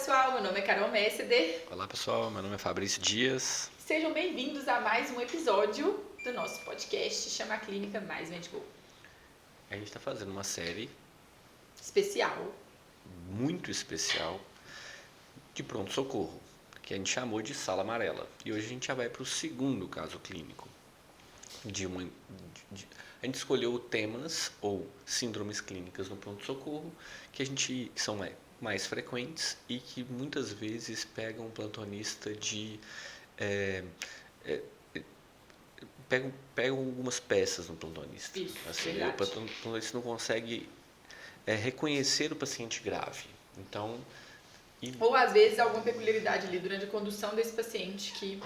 pessoal, meu nome é Carol Messeder. Olá pessoal, meu nome é Fabrício Dias. Sejam bem-vindos a mais um episódio do nosso podcast, chama a Clínica Mais Medical. A gente está fazendo uma série Especial. muito especial de pronto-socorro, que a gente chamou de Sala Amarela. E hoje a gente já vai para o segundo caso clínico. A gente escolheu temas ou síndromes clínicas no pronto-socorro que são mais frequentes e que muitas vezes pegam um plantonista pegam algumas peças no plantonista. Isso, Assim, verdade. o plantonista não consegue reconhecer o paciente grave. Então, Ou às vezes alguma peculiaridade ali durante a condução desse paciente que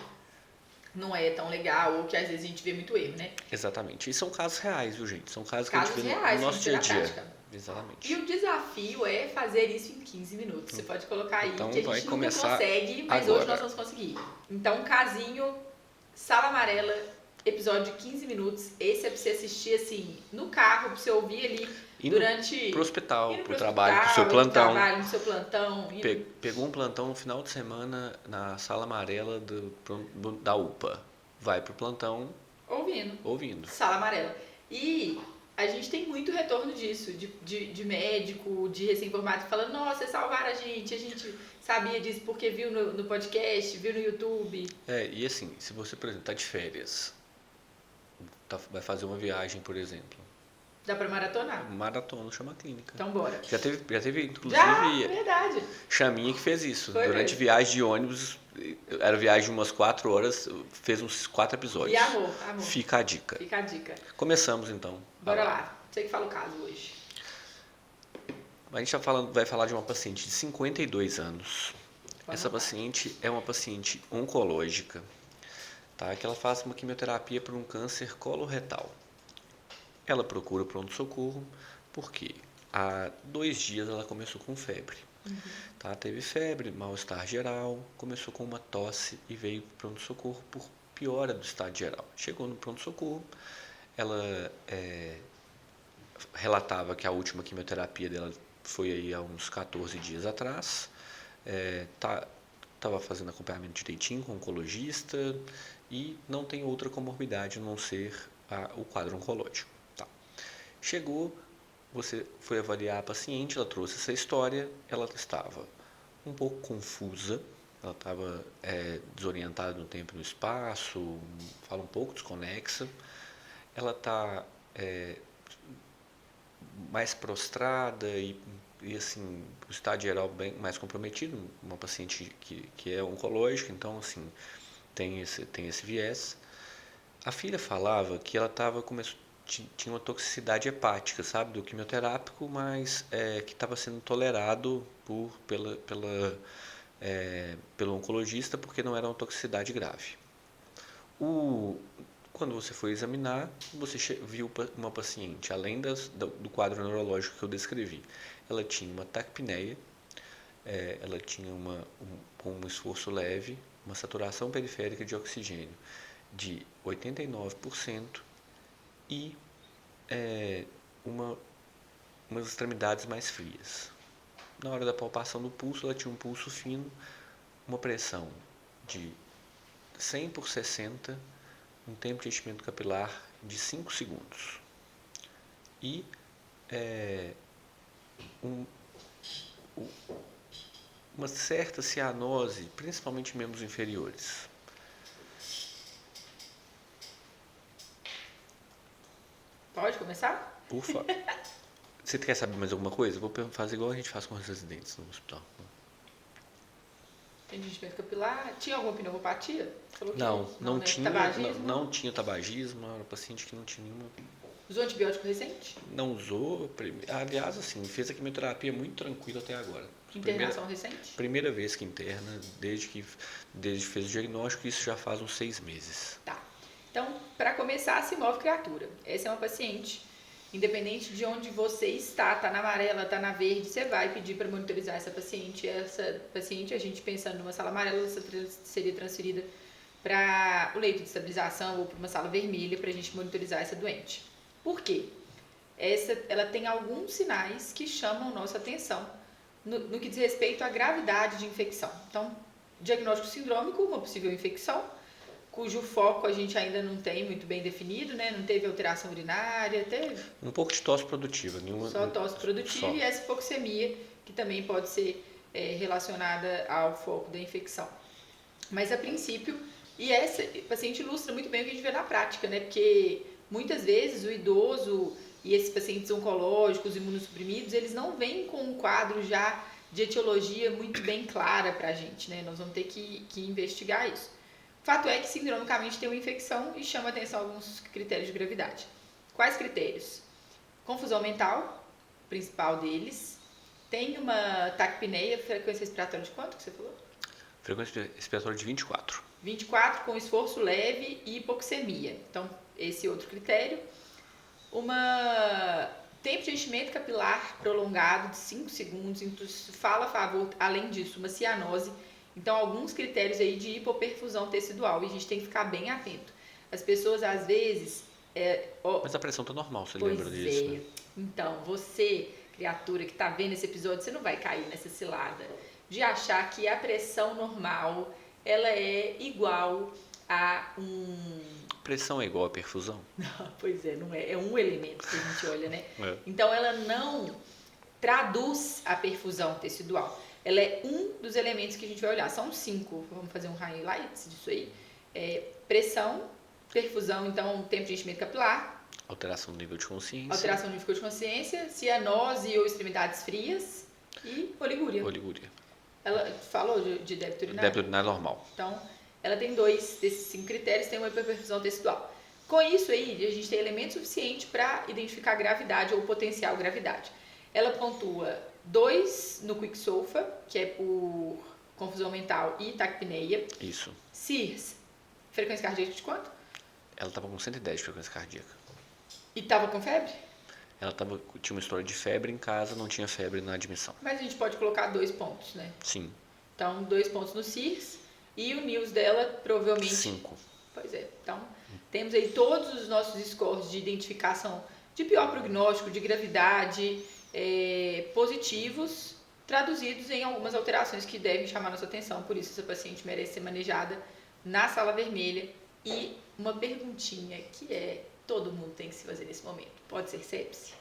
não é tão legal ou que às vezes a gente vê muito erro, né? exatamente. E são casos reais, viu, gente? São casos que Casos a gente vê reais, no nosso dia a dia. prática. Exatamente. E o desafio é fazer isso em 15 minutos. Você pode colocar aí Então, que a vai gente nunca começar consegue, mas agora. hoje nós vamos conseguir. Então, casinho, Sala Amarela, episódio de 15 minutos. Esse é pra você assistir assim, no carro, pra você ouvir ali durante... Pro hospital, indo pro trabalho, pro seu plantão. trabalho, no seu plantão. Pegou um plantão no final de semana na Sala Amarela da UPA. Vai pro plantão ouvindo. Sala Amarela. E a gente tem muito retorno disso, de médico, de recém-formado, falando, nossa, vocês salvaram a gente sabia disso porque viu no podcast, viu no YouTube. E assim, se você, por exemplo, tá de férias, vai fazer uma viagem, por exemplo. Dá pra maratonar. Maratona chama clínica. Então bora. Já teve inclusive, Verdade. Chaminha que fez isso. Foi Durante mesmo. viagem de ônibus, era viagem de umas 4 horas, fez uns 4 episódios. E amor. Fica a dica. Fica a dica. Começamos então. Bora lá. Você que fala o caso hoje. A gente vai falar de uma paciente de 52 anos. Essa paciente é uma paciente oncológica, tá? Que ela faz uma quimioterapia por um câncer coloretal. Ela procura pronto-socorro porque há 2 dias ela começou com febre. Tá? Teve febre, mal-estar geral, começou com uma tosse e veio para o pronto-socorro por piora do estado geral. Chegou no pronto-socorro, ela relatava que a última quimioterapia dela foi aí há uns 14 dias atrás. Estava fazendo acompanhamento direitinho com o oncologista e não tem outra comorbidade a não ser o quadro oncológico. Tá. Chegou, você foi avaliar a paciente, ela trouxe essa história, ela estava um pouco confusa, ela estava desorientada no tempo e no espaço, fala um pouco desconexa, ela está mais prostrada e assim, o estado geral bem mais comprometido, uma paciente que é oncológica, então assim, tem esse viés. A filha falava que ela tinha uma toxicidade hepática, sabe, do quimioterápico, mas que estava sendo tolerado pelo oncologista porque não era uma toxicidade grave. Quando você foi examinar, você viu uma paciente, além do quadro neurológico que eu descrevi, ela tinha uma taquipneia, ela tinha com um esforço leve, uma saturação periférica de oxigênio de 89% e umas extremidades mais frias. Na hora da palpação do pulso, ela tinha um pulso fino, uma pressão de 100 por 60, um tempo de enchimento capilar de 5 segundos. E uma certa cianose, principalmente em membros inferiores. Pode começar? Por favor. Você quer saber mais alguma coisa? Vou fazer igual a gente faz com os residentes no hospital. Tem enchimento capilar. Tinha alguma pneumopatia? Não né? tinha. Tabagismo? Não tinha tabagismo, era um paciente que não tinha nenhuma. Usou antibiótico recente? Não usou. Aliás, assim, fez a quimioterapia muito tranquila até agora. Internação recente? Primeira vez que interna, desde que fez o diagnóstico, isso já faz uns 6 meses. Tá. Então, para começar, se move criatura. Essa é uma paciente, independente de onde você está na amarela, está na verde, você vai pedir para monitorizar essa paciente. Essa paciente, a gente pensando numa sala amarela, ela seria transferida para o leito de estabilização ou para uma sala vermelha para a gente monitorizar essa doente. Por quê? Ela tem alguns sinais que chamam nossa atenção no que diz respeito à gravidade de infecção. Então, diagnóstico sindrômico, uma possível infecção, cujo foco a gente ainda não tem muito bem definido, né? Não teve alteração urinária, teve Um pouco de tosse produtiva. só tosse produtiva só. e essa hipoxemia, que também pode ser relacionada ao foco da infecção. Mas, a princípio, e essa paciente ilustra muito bem o que a gente vê na prática, né? Porque, muitas vezes, o idoso e esses pacientes oncológicos, imunossuprimidos, eles não vêm com um quadro já de etiologia muito bem clara pra gente, né? Nós vamos ter que investigar isso. O fato é que, sindromicamente, tem uma infecção e chama atenção alguns critérios de gravidade. Quais critérios? Confusão mental, principal deles. Tem uma taquipneia, frequência respiratória de quanto que você falou? Frequência respiratória de 24. 24 com esforço leve e hipoxemia. Então, esse outro critério. Tempo de enchimento capilar prolongado de 5 segundos. Então, fala a favor, além disso, uma cianose. Então, alguns critérios aí de hipoperfusão tecidual. E a gente tem que ficar bem atento. As pessoas, às vezes... Mas a pressão tá normal, você lembra disso, né? Então, você, criatura que está vendo esse episódio, você não vai cair nessa cilada de achar que a pressão normal, ela é igual a Pressão é igual a perfusão? Não, pois é, não é. É um elemento que a gente olha, né? É. Então, ela não traduz a perfusão tecidual. Ela é um dos elementos que a gente vai olhar. São 5. Vamos fazer um highlight disso aí. Pressão, perfusão, então, tempo de enchimento capilar. Alteração do nível de consciência. Alteração do nível de consciência, cianose ou extremidades frias e oligúria. Oligúria. Ela falou de débito urinário? Débito urinário normal. Então, ela tem 2 desses 5 critérios, tem uma hiperperfusão tecidual. Com isso aí, a gente tem elemento suficiente para identificar gravidade ou potencial gravidade. Ela pontua 2 no Quick-SOFA, que é por confusão mental e taquipneia. Isso. CIRS, frequência cardíaca de quanto? Ela estava com 110 de frequência cardíaca. E estava com febre? Ela tinha uma história de febre em casa, não tinha febre na admissão. Mas a gente pode colocar 2 pontos, né? Sim. Então, 2 pontos no CIRS e o NILS dela provavelmente... 5. Pois é. Então, temos aí todos os nossos scores de identificação de pior prognóstico, de gravidade, positivos, traduzidos em algumas alterações que devem chamar nossa atenção. Por isso, essa paciente merece ser manejada na sala vermelha. E uma perguntinha que todo mundo tem que se fazer nesse momento. Pode ser sepse?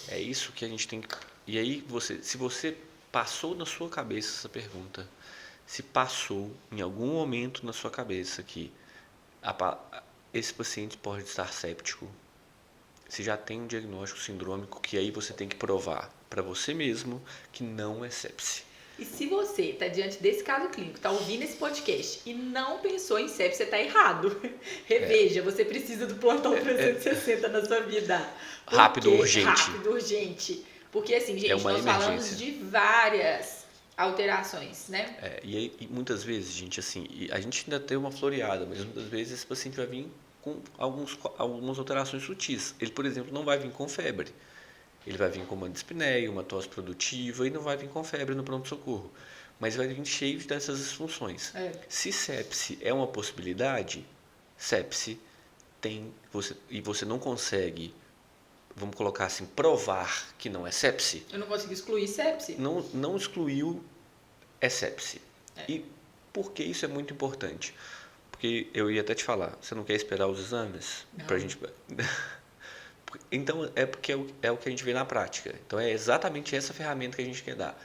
É isso que a gente tem que... E aí, se você passou na sua cabeça essa pergunta, se passou em algum momento na sua cabeça que esse paciente pode estar séptico, se já tem um diagnóstico sindrômico, que aí você tem que provar para você mesmo que não é sepse. E se você está diante desse caso clínico, está ouvindo esse podcast e não pensou em sepse, você está errado. Reveja, você precisa do plantão 360 na sua vida. Rápido, urgente. Rápido, urgente. Porque assim, gente, nós falamos de várias alterações, né? E muitas vezes, gente, assim, a gente ainda tem uma floreada, mas muitas vezes esse paciente vai vir com algumas alterações sutis. Ele, por exemplo, não vai vir com febre. Ele vai vir com uma dispneia, uma tosse produtiva e não vai vir com febre no pronto-socorro. Mas vai vir cheio dessas disfunções. Se sepse é uma possibilidade, sepse tem... você não consegue, vamos colocar assim, provar que não é sepse. Eu não consigo excluir sepse. Não excluiu, é sepse. E por que isso é muito importante? Porque eu ia até te falar, você não quer esperar os exames? Não. Pra gente... Então, porque é o que a gente vê na prática. Então, é exatamente essa ferramenta que a gente quer dar.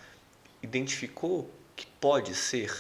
Identificou que pode ser...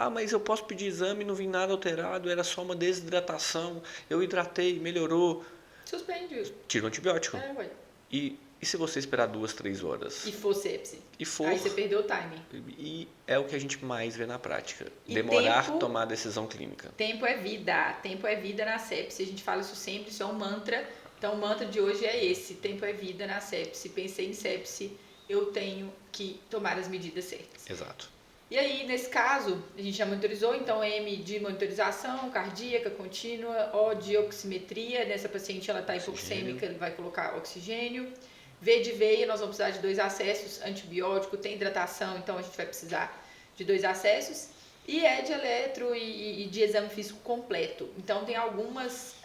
mas eu posso pedir exame e não vi nada alterado, era só uma desidratação, eu hidratei, melhorou. Suspende. Tira o antibiótico. Ué. E se você esperar 2, 3 horas? E for sepse? Aí você perdeu o timing. E é o que a gente mais vê na prática. E Demorar tomar a decisão clínica. Tempo é vida. Tempo é vida na sepse. A gente fala isso sempre, isso é um mantra. Então, o mantra de hoje é esse: tempo é vida na sepse. Pensei em sepse, eu tenho que tomar as medidas certas. Exato. E aí, nesse caso, a gente já monitorizou, então, M de monitorização cardíaca contínua, O de oximetria. Nessa paciente, ela está hipoxêmica, ele vai colocar oxigênio. V de veia, nós vamos precisar de 2 acessos, antibiótico, tem hidratação, então a gente vai precisar de 2 acessos. E é de eletro e de exame físico completo. Então, tem algumas...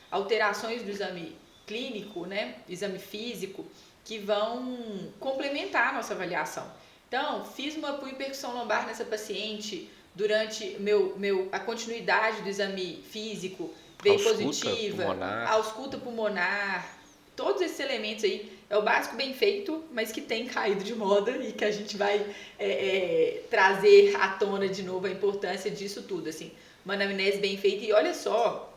alterações do exame clínico, né, exame físico, que vão complementar a nossa avaliação. Então, fiz uma punho-percussão lombar nessa paciente durante a continuidade do exame físico, veio positiva, ausculta pulmonar, todos esses elementos aí. É o básico bem feito, mas que tem caído de moda e que a gente vai trazer à tona de novo a importância disso tudo, assim. Uma anamnese bem feita e olha só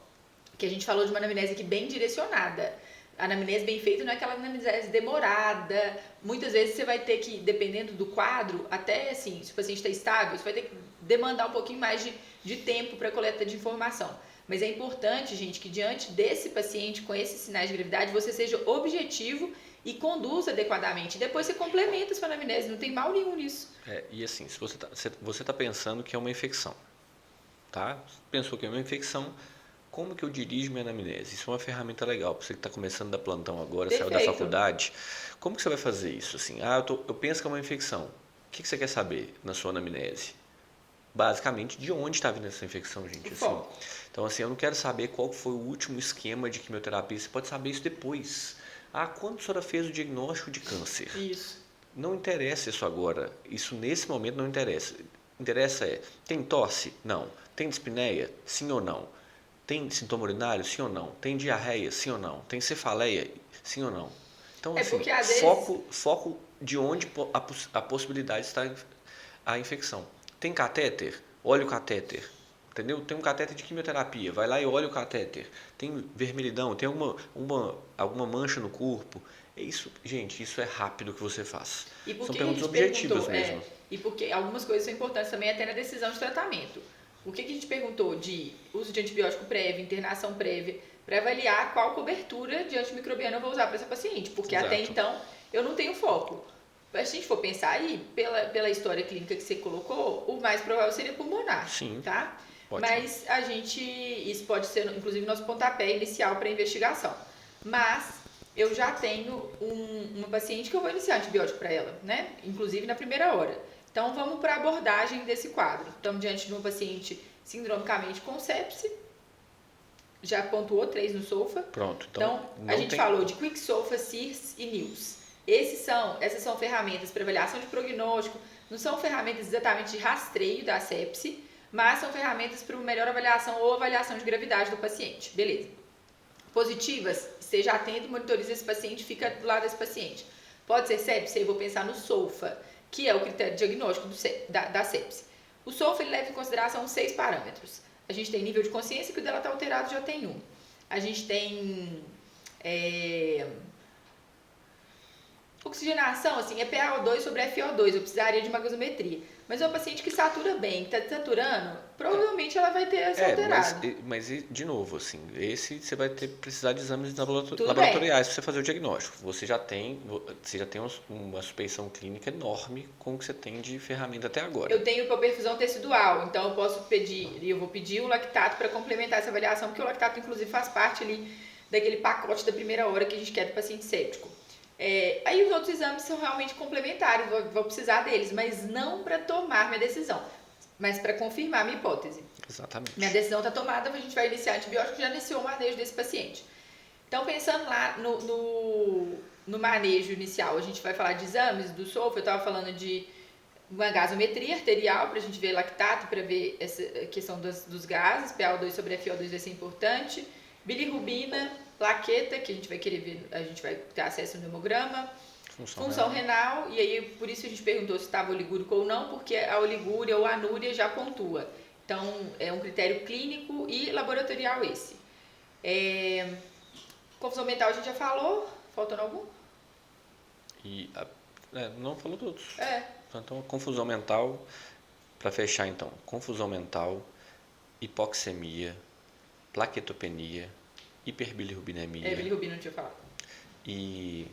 que a gente falou de uma anamnese aqui bem direcionada. A anamnese bem feita não é aquela anamnese demorada. Muitas vezes você vai ter que, dependendo do quadro, até assim, se o paciente está estável, você vai ter que demandar um pouquinho mais de tempo para coleta de informação. Mas é importante, gente, que diante desse paciente com esses sinais de gravidade, você seja objetivo e conduza adequadamente. Depois você complementa a sua anamnese, não tem mal nenhum nisso. E assim, se você tá pensando que é uma infecção, tá? Pensou que é uma infecção, como que eu dirijo minha anamnese? Isso é uma ferramenta legal. Para você que está começando da plantão agora, saiu da faculdade, como que você vai fazer isso? Assim, eu penso que é uma infecção. O que você quer saber na sua anamnese? Basicamente, de onde está vindo essa infecção, gente? Assim, então, assim, eu não quero saber qual foi o último esquema de quimioterapia. Você pode saber isso depois. Quando a senhora fez o diagnóstico de câncer? Isso. Não interessa isso agora. Isso, nesse momento, não interessa. Interessa tem tosse? Não. Tem dispneia? Sim ou não? Tem sintoma urinário? Sim ou não? Tem diarreia? Sim ou não? Tem cefaleia? Sim ou não? Então, assim, porque, às vezes... foco de onde a possibilidade está a infecção. Tem catéter? Olha o catéter. Entendeu? Tem um catéter de quimioterapia. Vai lá e olha o catéter. Tem vermelhidão? Tem alguma mancha no corpo? Isso, gente, isso é rápido que você faz. São perguntas objetivas mesmo. E porque algumas coisas são importantes também até na decisão de tratamento. O que a gente perguntou de uso de antibiótico prévio, internação prévia, para avaliar qual cobertura de antimicrobiano eu vou usar para essa paciente, porque até então eu não tenho foco. Se a gente for pensar aí, pela história clínica que você colocou, o mais provável seria pulmonar, Sim. tá? Ótimo. Mas isso pode ser, inclusive, nosso pontapé inicial para investigação. Mas eu já tenho uma paciente que eu vou iniciar antibiótico para ela, né? Inclusive na primeira hora. Então, vamos para a abordagem desse quadro. Estamos diante de uma paciente sindromicamente com sepse. Já pontuou 3 no SOFA. Pronto. Então a gente falou de Quick SOFA, CIRS e NILS. Essas são ferramentas para avaliação de prognóstico. Não são ferramentas exatamente de rastreio da sepse, mas são ferramentas para uma melhor avaliação ou avaliação de gravidade do paciente. Beleza. Positivas, esteja atento, monitorize esse paciente, fica do lado desse paciente. Pode ser sepse, eu vou pensar no SOFA, que é o critério diagnóstico da sepse. O SOFA ele leva em consideração 6 parâmetros. A gente tem nível de consciência, que o dela está alterado, já tem 1. A gente tem oxigenação, assim, é PaO2 sobre FO2, eu precisaria de uma gasometria. Mas é uma paciente que satura bem, que está saturando, provavelmente ela vai ter essa alterada. Mas, de novo, assim, você vai precisar de exames laboratoriais para você fazer o diagnóstico. Você já tem uma suspeição clínica enorme com o que você tem de ferramenta até agora. Eu tenho hipoperfusão tecidual, então eu vou pedir um lactato para complementar essa avaliação, porque o lactato, inclusive, faz parte ali daquele pacote da primeira hora que a gente quer do paciente séptico. Aí os outros exames são realmente complementares, vou precisar deles, mas não para tomar minha decisão, mas para confirmar minha hipótese. Exatamente. Minha decisão está tomada, a gente vai iniciar antibiótico, já iniciou o manejo desse paciente. Então, pensando lá no manejo inicial, a gente vai falar de exames do SOFA, eu estava falando de uma gasometria arterial, para a gente ver lactato, para ver essa questão dos gases, PaO2 sobre FO2 vai ser importante, bilirrubina, plaqueta, que a gente vai querer ver, a gente vai ter acesso no hemograma, função renal, e aí por isso a gente perguntou se estava oligúrico ou não, porque a oligúria ou a anúria já pontua. Então, é um critério clínico e laboratorial esse. Confusão mental a gente já falou, faltando algum? Não falou todos. Então, confusão mental, para fechar então, confusão mental, hipoxemia, plaquetopenia, hiperbilirrubinemia. Bilirrubina não tinha falado. E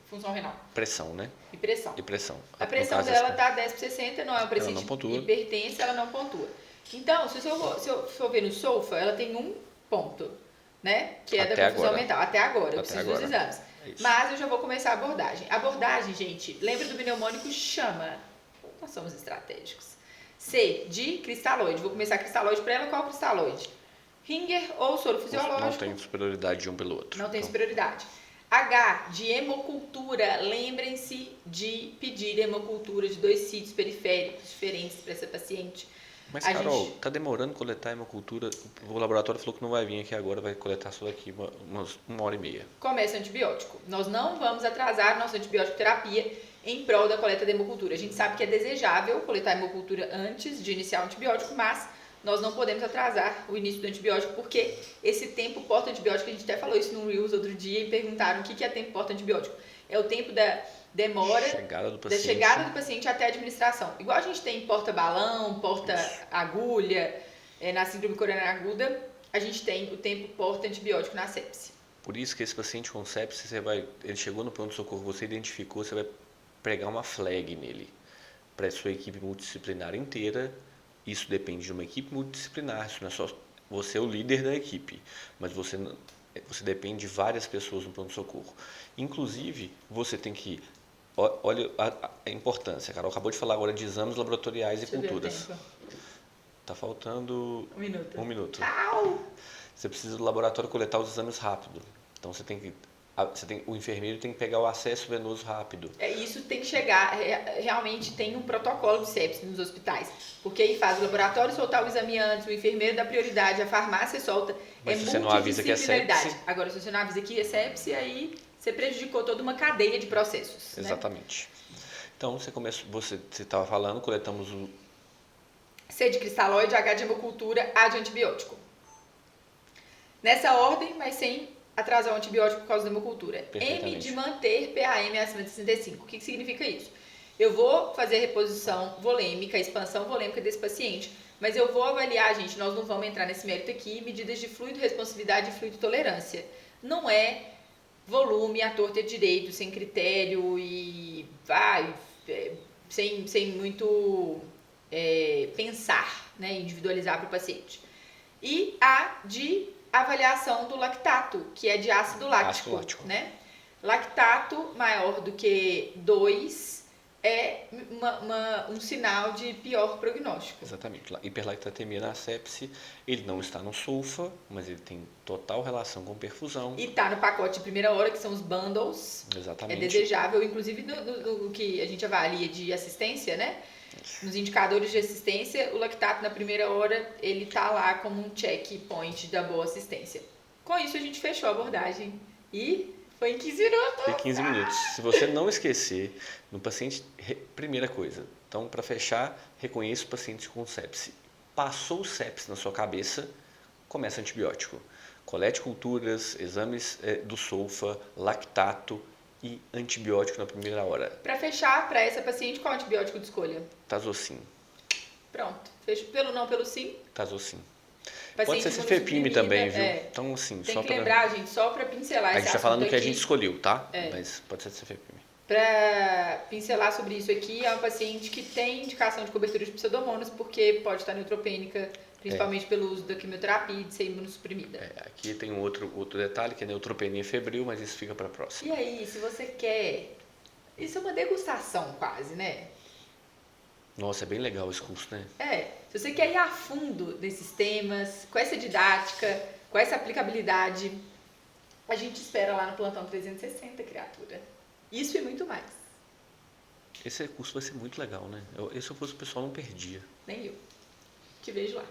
função renal. Pressão, né? E pressão. A No pressão caso, dela está 10/60, não é um paciente hipertensa, ela não pontua. Então, se eu for ver no SOFA, ela tem 1 ponto, né? Que é da confusão mental. Até agora, eu preciso dos exames. Mas eu já vou começar a abordagem. Abordagem, gente, lembra do mnemônico CHAMA. Nós somos estratégicos. C, de cristalóide. Vou começar cristalóide para ela. Qual cristalóide? Ringer ou soro fisiológico? Não tem superioridade de um pelo outro. Não tem superioridade. H, de hemocultura. Lembrem-se de pedir hemocultura de 2 sítios periféricos diferentes para essa paciente. Mas, Carol, tá demorando coletar hemocultura? O laboratório falou que não vai vir aqui agora, vai coletar só daqui uma hora e meia. Começa o antibiótico. Nós não vamos atrasar nossa antibiótico terapia em prol da coleta da hemocultura. A gente sabe que é desejável coletar hemocultura antes de iniciar o antibiótico, mas nós não podemos atrasar o início do antibiótico, porque esse tempo porta-antibiótico, a gente até falou isso no Reels outro dia e perguntaram o que é tempo porta-antibiótico. É o tempo da demora da chegada do paciente até a administração. Igual a gente tem porta-balão, porta-agulha, na síndrome coronariana aguda, a gente tem o tempo porta-antibiótico na sepse. Por isso que esse paciente com sepse, ele chegou no pronto-socorro, você identificou, você vai pregar uma flag nele, para a sua equipe multidisciplinar inteira. Isso depende de uma equipe multidisciplinar, isso não é só você é o líder da equipe, mas você depende de várias pessoas no pronto-socorro. Inclusive, você tem que... Olha a importância, a Carol acabou de falar agora de exames laboratoriais e culturas. Tá faltando 1 minuto. Você precisa do laboratório coletar os exames rápido. Então o enfermeiro tem que pegar o acesso venoso rápido. Isso tem que chegar, realmente tem um protocolo de sepse nos hospitais, porque aí faz o laboratório soltar o exame antes, o enfermeiro dá prioridade, a farmácia solta. Mas se você não avisa que é sepse... Agora, se você não avisa que é sepse, aí você prejudicou toda uma cadeia de processos. Exatamente. Né? Então, você estava falando, coletamos o C de cristalóide, H de hemocultura, A de antibiótico. Nessa ordem, mas sem atrasar o antibiótico por causa da hemocultura. M de manter PAM acima de 65. O que significa isso? Eu vou fazer a reposição volêmica, a expansão volêmica desse paciente, mas eu vou avaliar, gente, nós não vamos entrar nesse mérito aqui, medidas de fluido responsividade e fluido tolerância. Não é volume à torta e direito, sem critério e sem muito pensar, né, individualizar para o paciente. E A de avaliação do lactato, que é de ácido lático. Né? Lactato maior do que 2 é um sinal de pior prognóstico. Exatamente. Hiperlactatemia na sepse, ele não está no sulfa, mas ele tem total relação com perfusão. E está no pacote de primeira hora, que são os bundles. Exatamente. É desejável, inclusive no que a gente avalia de assistência, né? Nos indicadores de assistência, o lactato na primeira hora, ele tá lá como um checkpoint da boa assistência. Com isso, a gente fechou a abordagem e foi em 15 minutos. Foi 15 minutos. Se você não esquecer, no paciente, primeira coisa, então, para fechar, reconheça o paciente com sepse. Passou o sepse na sua cabeça, começa antibiótico. Colete culturas, exames do sulfa, lactato, e antibiótico na primeira hora. Para fechar, para essa paciente, qual antibiótico de escolha? Tazocin. Pronto. Fecho pelo não, pelo sim? Tazocin. Paciente pode ser cefepime também, viu? Então, assim, tem que lembrar, gente, só para pincelar esse assunto. A gente está falando aqui, que a gente escolheu, tá? Mas pode ser cefepime. Para pincelar sobre isso aqui, é uma paciente que tem indicação de cobertura de pseudomonas, porque pode estar neutropênica, principalmente pelo uso da quimioterapia e de ser imunossuprimida. Aqui tem um outro detalhe, que é neutropenia febril, mas isso fica para a próxima. E aí, se você quer... Isso é uma degustação quase, né? Nossa, é bem legal esse curso, né? Se você quer ir a fundo nesses temas, com essa didática, com essa aplicabilidade, a gente espera lá no Plantão 360, criatura. Isso e muito mais. Esse curso vai ser muito legal, né? Se eu fosse o pessoal, não perdia. Nem eu. Te vejo lá.